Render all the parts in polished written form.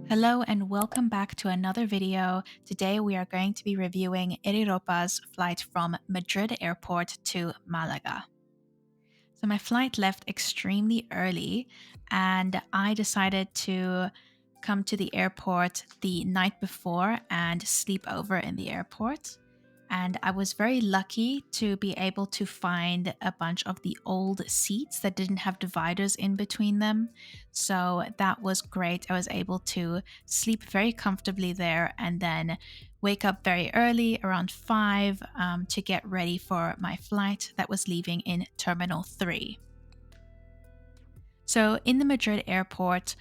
Hello and welcome back to another video. Today we are going to be reviewing AirEuropa's flight from Madrid airport to Malaga. So my flight left extremely early and I decided to come to the airport the night before and sleep over in the airport. And I was very lucky to be able to find a bunch of the old seats that didn't have dividers in between them. So that was great. I was able to sleep very comfortably there and then wake up very early, around 5, to get ready for my flight that was leaving in Terminal 3. So in the Madrid airport,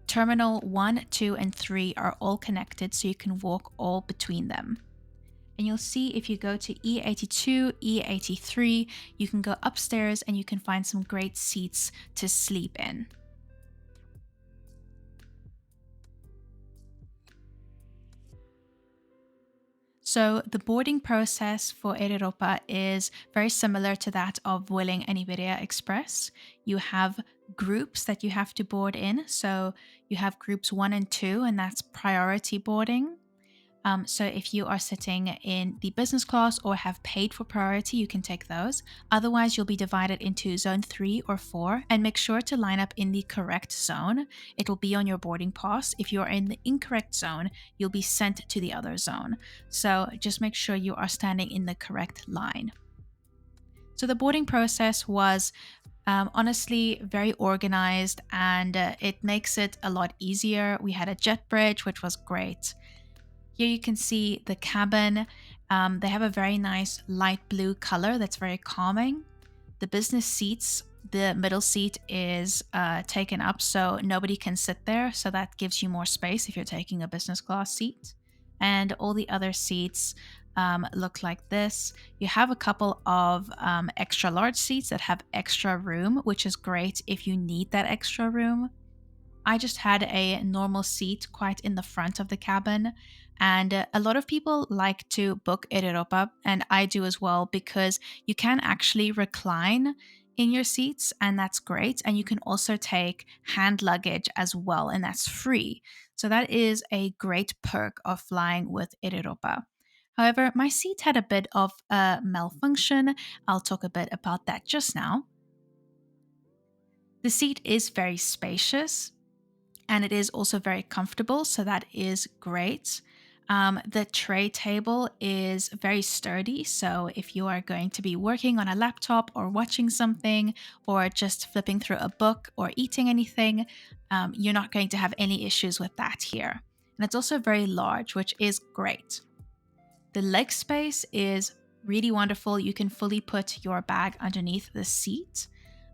Terminal 1, 2, and 3 are all connected, so you can walk all between them. And you'll see if you go to E82, E83, you can go upstairs and you can find some great seats to sleep in. So the boarding process for Air Europa is very similar to that of Vueling and Iberia Express. You have groups that you have to board in. So you have groups 1 and 2, and that's priority boarding. So if you are sitting in the business class or have paid for priority, you can take those. Otherwise, you'll be divided into zone 3 or 4 and make sure to line up in the correct zone. It will be on your boarding pass. If you're in the incorrect zone, you'll be sent to the other zone. So just make sure you are standing in the correct line. So the boarding process was honestly very organized and it makes it a lot easier. We had a jet bridge, which was great. Here you can see the cabin. They have a very nice light blue color that's very calming. The business seats, the middle seat is taken up so nobody can sit there. So that gives you more space if you're taking a business class seat. And all the other seats look like this. You have a couple of extra large seats that have extra room, which is great if you need that extra room. I just had a normal seat quite in the front of the cabin. And a lot of people like to book Air Europa, and I do as well, because you can actually recline in your seats, and that's great. And you can also take hand luggage as well, and that's free. So that is a great perk of flying with Air Europa. However, my seat had a bit of a malfunction. I'll talk a bit about that just now. The seat is very spacious and it is also very comfortable, so that is great. The tray table is very sturdy, so if you are going to be working on a laptop or watching something or just flipping through a book or eating anything, you're not going to have any issues with that here. And it's also very large, which is great. The leg space is really wonderful. You can fully put your bag underneath the seat.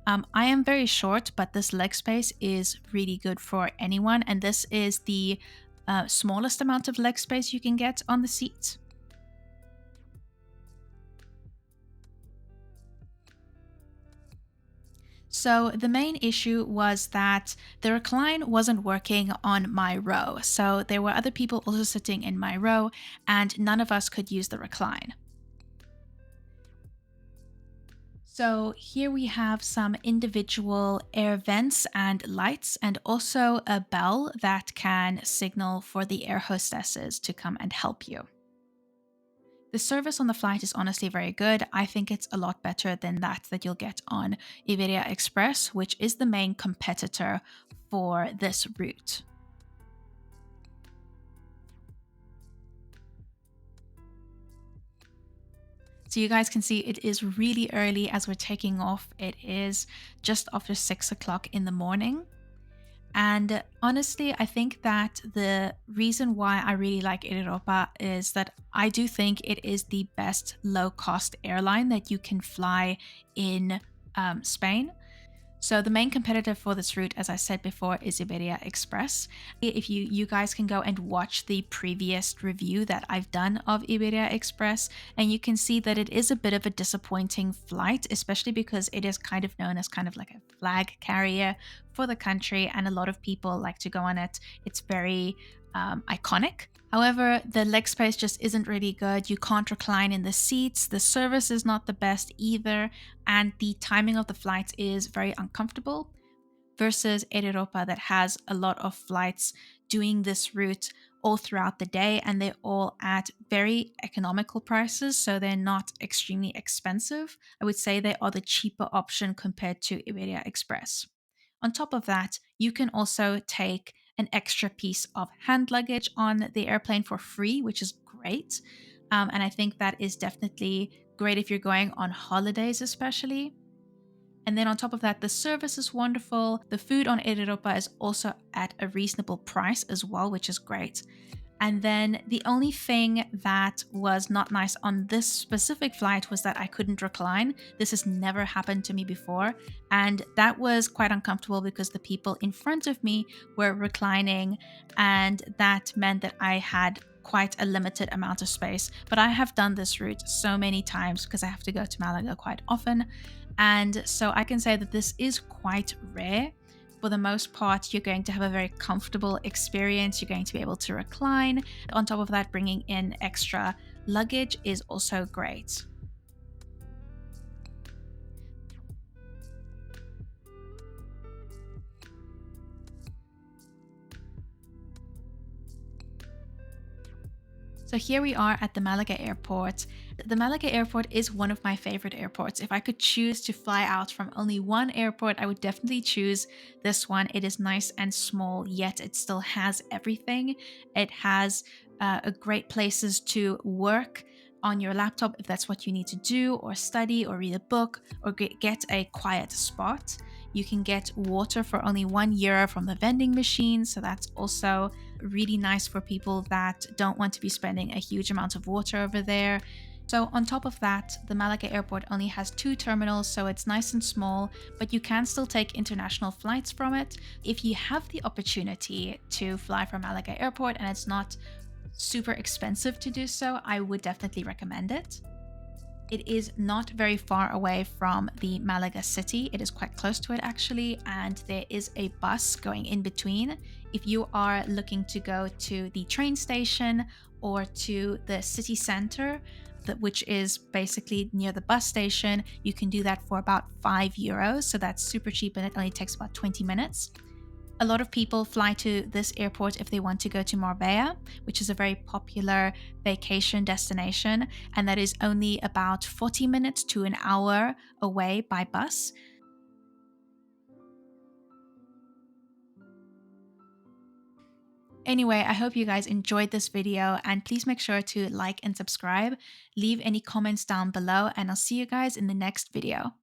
I am very short, but this leg space is really good for anyone. And this is the smallest amount of leg space you can get on the seat. So the main issue was that the recline wasn't working on my row. So there were other people also sitting in my row and none of us could use the recline. So here we have some individual air vents and lights and also a bell that can signal for the air hostesses to come and help you. The service on the flight is honestly very good. I think it's a lot better than that you'll get on Iberia Express, which is the main competitor for this route. So you guys can see it is really early as we're taking off. It is just after 6 o'clock in the morning. And honestly, I think that the reason why I really like Air Europa is that I do think it is the best low-cost airline that you can fly in Spain. So the main competitor for this route, as I said before, is Iberia Express. If you guys can go and watch the previous review that I've done of Iberia Express, and you can see that it is a bit of a disappointing flight, especially because it is kind of known as kind of like a flag carrier for the country, and a lot of people like to go on it. It's very iconic. However, the leg space just isn't really good. You can't recline in the seats. The service is not the best either. And the timing of the flights is very uncomfortable versus Air Europa that has a lot of flights doing this route all throughout the day, and they're all at very economical prices, so they're not extremely expensive. I would say they are the cheaper option compared to Iberia Express. On top of that, you can also take an extra piece of hand luggage on the airplane for free, which is great. And I think that is definitely great if you're going on holidays, especially. And then on top of that, the service is wonderful. The food on Air Europa is also at a reasonable price as well, which is great. And then the only thing that was not nice on this specific flight was that I couldn't recline. This has never happened to me before. And that was quite uncomfortable because the people in front of me were reclining, and that meant that I had quite a limited amount of space. But I have done this route so many times because I have to go to Malaga quite often. And so I can say that this is quite rare. For the most part, you're going to have a very comfortable experience. You're going to be able to recline. On top of that, bringing in extra luggage is also great. So here we are at the Malaga airport. The Malaga airport is one of my favorite airports. If I could choose to fly out from only one airport, I would definitely choose this one. It is nice and small, yet it still has everything. It has a great places to work on your laptop if that's what you need to do, or study, or read a book, or get a quiet spot. You can get water for only €1 from the vending machine, so that's also really nice for people that don't want to be spending a huge amount of water over there. So on top of that, the Malaga airport only has 2 terminals, so it's nice and small, but you can still take international flights from it. If you have the opportunity to fly from Malaga airport and it's not super expensive to do so, I would definitely recommend it. It is not very far away from the Malaga city. It is quite close to it actually, and there is a bus going in between. If you are looking to go to the train station or to the city center, which is basically near the bus station, you can do that for about €5. So that's super cheap, and it only takes about 20 minutes. A lot of people fly to this airport if they want to go to Marbella, which is a very popular vacation destination, and that is only about 40 minutes to an hour away by bus. Anyway, I hope you guys enjoyed this video, and please make sure to like and subscribe. Leave any comments down below, and I'll see you guys in the next video.